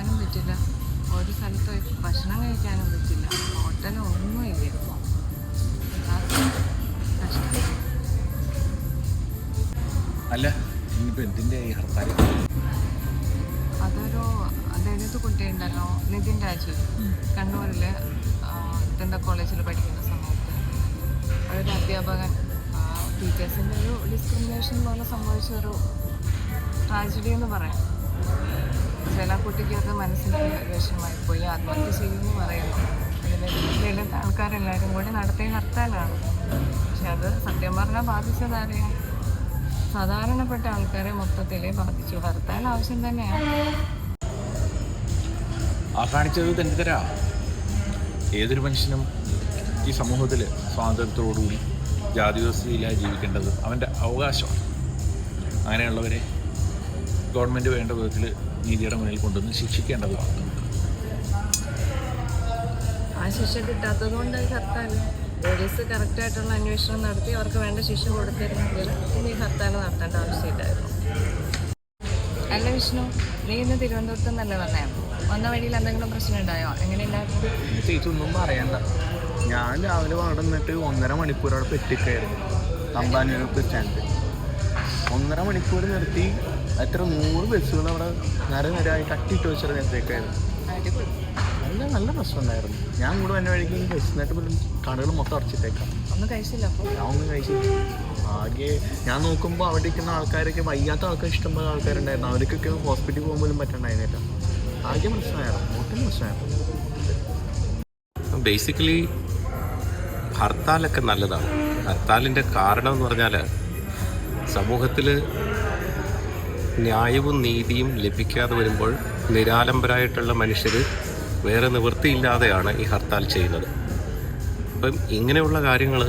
ഇരിക്കാനും പറ്റില്ല, ഒരു സ്ഥലത്ത് ഭക്ഷണം കഴിക്കാനും പറ്റില്ല, ഹോട്ടലൊന്നുമില്ല. അല്ല ഇനിയിപ്പോൾ എന്തിൻ്റെ ഈ ഹർത്താൽ? അതൊരു ദളിത് കുട്ടിയുണ്ടല്ലോ, നിതിൻ രാജു, കണ്ണൂരിൽ ഇതിൻ്റെ കോളേജിൽ പഠിക്കുന്ന സമയത്ത് ഒരു അധ്യാപകൻ ടീച്ചേഴ്സിൻ്റെ ഒരു ഡിസ്ക്രിമിനേഷൻ പോലെ സംഭവിച്ചൊരു ട്രാജഡി എന്ന് പറയാം. ചില കുട്ടിക്ക് അത് മനസ്സിന് വിഷമമായി പോയി, ആത്മഹത്യ ചെയ്യുമെന്ന് പറയുന്നു. അതിൽ ആൾക്കാരെല്ലാവരും കൂടി നടത്തിയ ഹർത്താലാണ്. പക്ഷെ അത് സത്യം പറഞ്ഞാൽ ബാധിച്ചതറിയാം, സാധാരണപ്പെട്ട ആൾക്കാരെ മൊത്തത്തിലേ ബാധിച്ചു. ഹർത്താൽ ആവശ്യം തന്നെയാണ്. കാണിച്ചത് തെണ്ടിത്തരാ. ഏതൊരു മനുഷ്യനും ഈ സമൂഹത്തിൽ സ്വാതന്ത്ര്യത്തോടുകൂടി ജാതി വ്യവസ്ഥയിലായി ജീവിക്കേണ്ടത് അവൻ്റെ അവകാശമാണ്. അങ്ങനെയുള്ളവരെ ഗവൺമെൻറ് വേണ്ട വിധത്തിൽ നീതിയുടെ മുന്നിൽ കൊണ്ടുവന്ന് ശിക്ഷിക്കേണ്ടതുമാണ്. ആ ശിക്ഷ കിട്ടാത്തത് കൊണ്ടായി ഹർത്താൽ. പോലീസ് കറക്റ്റായിട്ടുള്ള അന്വേഷണം നടത്തി അവർക്ക് വേണ്ട ശിക്ഷ കൊടുത്തിരുന്നെങ്കിൽ ഇനി ഹർത്താൽ നടത്തേണ്ട ആവശ്യമില്ലായിരുന്നു. അല്ല വിഷ്ണു, നീ ഇന്ന് തിരുവനന്തപുരത്ത് നിന്നല്ലേ പറഞ്ഞേ? വന്ന വഴിയിൽ എന്തെങ്കിലും പ്രശ്നം ഉണ്ടായോ? എങ്ങനെയുണ്ടായിരുന്നു? ചേച്ചൊന്നും പറയണ്ട. ഞാൻ രാവിലെ അവിടെ നിന്നിട്ട് 1.5 മണിക്കൂർ അവിടെ പെറ്റിക്കായിരുന്നു തമ്പാനൂർ ബസ് സ്റ്റാൻഡിൽ. 1.5 മണിക്കൂർ നിർത്തി എത്ര 100 ബസ്സുകൾ അവിടെ നിരനിരയായി കട്ടിയിട്ട് വെച്ചിട്ട് നേരത്തേക്കായിരുന്നു. നല്ല പ്രശ്നമുണ്ടായിരുന്നു. ഞാൻ കൂടെ വന്ന വഴിക്ക് ബസ്സിനായിട്ട് പോലും കടകൾ മൊത്തം അടച്ചിട്ടേക്കാം. ഒന്നും കഴിച്ചില്ല? അപ്പോൾ ഞാൻ ഒന്നും കഴിച്ചില്ല. ആകെ ഞാൻ നോക്കുമ്പോൾ അവിടെ ഇരിക്കുന്ന ആൾക്കാരൊക്കെ, വയ്യാത്ത ആൾക്കാർ ഇഷ്ടംപോലെ ആൾക്കാരുണ്ടായിരുന്നു. അവർക്കൊക്കെ ഹോസ്പിറ്റലിൽ പോകാൻ പോലും പറ്റണ്ടായിരുന്നില്ല. ആകെ പ്രശ്നമായിരുന്നു, ഒട്ടും പ്രശ്നമായിരുന്നു. ബേസിക്കലി ഹർത്താലൊക്കെ നല്ലതാണ്. ഹർത്താലിൻ്റെ കാരണം എന്ന് പറഞ്ഞാൽ സമൂഹത്തിൽ ന്യായവും നീതിയും ലഭിക്കാതെ വരുമ്പോൾ നിരാലംബരായിട്ടുള്ള മനുഷ്യർ വേറെ നിവൃത്തിയില്ലാതെയാണ് ഈ ഹർത്താൽ ചെയ്യുന്നത്. അപ്പം ഇങ്ങനെയുള്ള കാര്യങ്ങൾ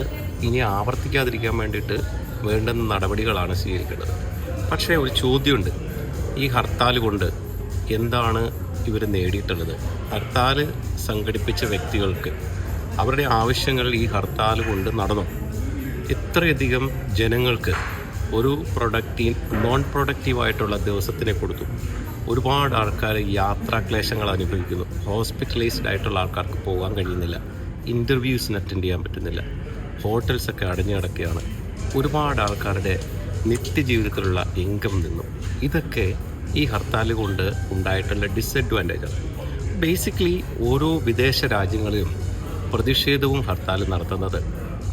ഇനി ആവർത്തിക്കാതിരിക്കാൻ വേണ്ടിയിട്ട് വേണ്ടുന്ന നടപടികളാണ് സ്വീകരിക്കേണ്ടത്. പക്ഷേ ഒരു ചോദ്യമുണ്ട്, ഈ ഹർത്താൽ കൊണ്ട് എന്താണ് ഇവർ നേടിയിട്ടുള്ളത്? ഹർത്താൽ സംഘടിപ്പിച്ച വ്യക്തികൾക്ക് അവരുടെ ആവശ്യങ്ങൾ ഈ ഹർത്താൽ കൊണ്ട് നടന്നു. ഇത്രയധികം ജനങ്ങൾക്ക് ഒരു നോൺ പ്രൊഡക്റ്റീവായിട്ടുള്ള ദിവസത്തിനെ കൊടുത്തു. ഒരുപാട് ആൾക്കാർ യാത്രാക്ലേശങ്ങൾ അനുഭവിക്കുന്നു. ഹോസ്പിറ്റലൈസ്ഡ് ആയിട്ടുള്ള ആൾക്കാർക്ക് പോകാൻ കഴിയുന്നില്ല, ഇൻ്റർവ്യൂസിന് അറ്റൻഡ് ചെയ്യാൻ പറ്റുന്നില്ല, ഹോട്ടൽസൊക്കെ അടഞ്ഞു കിടക്കുകയാണ്. ഒരുപാട് ആൾക്കാരുടെ നിത്യജീവിതത്തിലുള്ള ഇൻകം നിന്നു. ഇതൊക്കെ ഈ ഹർത്താൽ കൊണ്ട് ഉണ്ടായിട്ടുള്ള ഡിസഡ്വാൻറ്റേജാണ്. ബേസിക്കലി ഓരോ വിദേശ രാജ്യങ്ങളിലും പ്രതിഷേധവും ഹർത്താൽ നടത്തുന്നത്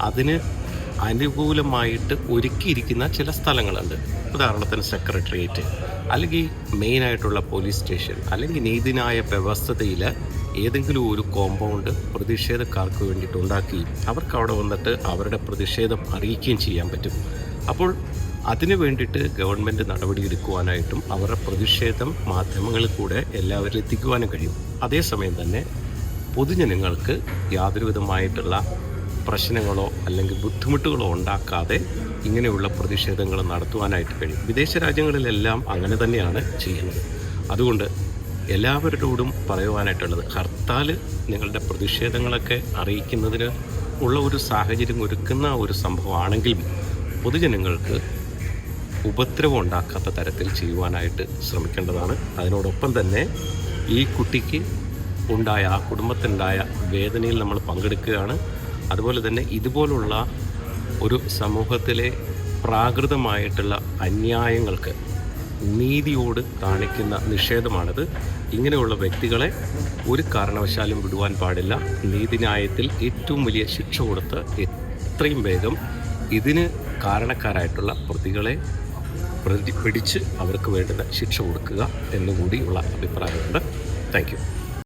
അതിന് അനുകൂലമായിട്ട് ഒരുക്കിയിരിക്കുന്ന ചില സ്ഥലങ്ങളുണ്ട്. ഉദാഹരണത്തിന് സെക്രട്ടേറിയറ്റ്, അല്ലെങ്കിൽ മെയിനായിട്ടുള്ള പോലീസ് സ്റ്റേഷൻ, അല്ലെങ്കിൽ നീതിന്യായ വ്യവസ്ഥതയിൽ ഏതെങ്കിലും ഒരു കോമ്പൗണ്ട് പ്രതിഷേധക്കാർക്ക് വേണ്ടിയിട്ട് ഉണ്ടാക്കുകയും അവർക്ക് അവിടെ വന്നിട്ട് അവരുടെ പ്രതിഷേധം അറിയിക്കുകയും ചെയ്യാൻ പറ്റും. അപ്പോൾ അതിനു വേണ്ടിയിട്ട് ഗവൺമെൻറ് നടപടിയെടുക്കുവാനായിട്ടും അവരുടെ പ്രതിഷേധം മാധ്യമങ്ങളിൽ കൂടെ എല്ലാവരിലും എത്തിക്കുവാനും കഴിയും. അതേസമയം തന്നെ പൊതുജനങ്ങൾക്ക് യാതൊരു വിധമായിട്ടുള്ള പ്രശ്നങ്ങളോ അല്ലെങ്കിൽ ബുദ്ധിമുട്ടുകളോ ഉണ്ടാക്കാതെ ഇങ്ങനെയുള്ള പ്രതിഷേധങ്ങൾ നടത്തുവാനായിട്ട് കഴിയും. വിദേശ രാജ്യങ്ങളിലെല്ലാം അങ്ങനെ തന്നെയാണ് ചെയ്യുന്നത്. അതുകൊണ്ട് എല്ലാവരോടും പറയുവാനായിട്ടുള്ളത്, ഹർത്താൽ നിങ്ങളുടെ പ്രതിഷേധങ്ങളൊക്കെ അറിയിക്കുന്നതിന് ഉള്ള ഒരു സാഹചര്യം ഒരുക്കുന്ന ഒരു സംഭവമാണെങ്കിലും പൊതുജനങ്ങൾക്ക് ഉപദ്രവം ഉണ്ടാക്കാത്ത തരത്തിൽ ചെയ്യുവാനായിട്ട് ശ്രമിക്കേണ്ടതാണ്. അതിനോടൊപ്പം തന്നെ ഈ കുട്ടിക്ക് ഉണ്ടായ, ആ കുടുംബത്തിനുണ്ടായ വേദനയിൽ നമ്മൾ പങ്കെടുക്കുകയാണ്. അതുപോലെ തന്നെ ഇതുപോലുള്ള ഒരു സമൂഹത്തിലെ പ്രാകൃതമായിട്ടുള്ള അന്യായങ്ങൾക്ക് നീതിയോട് കാണിക്കുന്ന നിഷേധമാണിത്. ഇങ്ങനെയുള്ള വ്യക്തികളെ ഒരു കാരണവശാലും വിടുവാൻ പാടില്ല. നീതിന്യായത്തിൽ ഏറ്റവും വലിയ ശിക്ഷ കൊടുത്ത് എത്രയും വേഗം ഇതിന് കാരണക്കാരായിട്ടുള്ള പ്രതികളെ പിടിച്ച് അവർക്ക് വേണ്ടുന്ന ശിക്ഷ കൊടുക്കുക എന്നുകൂടിയുള്ള അഭിപ്രായമുണ്ട്. Thank you.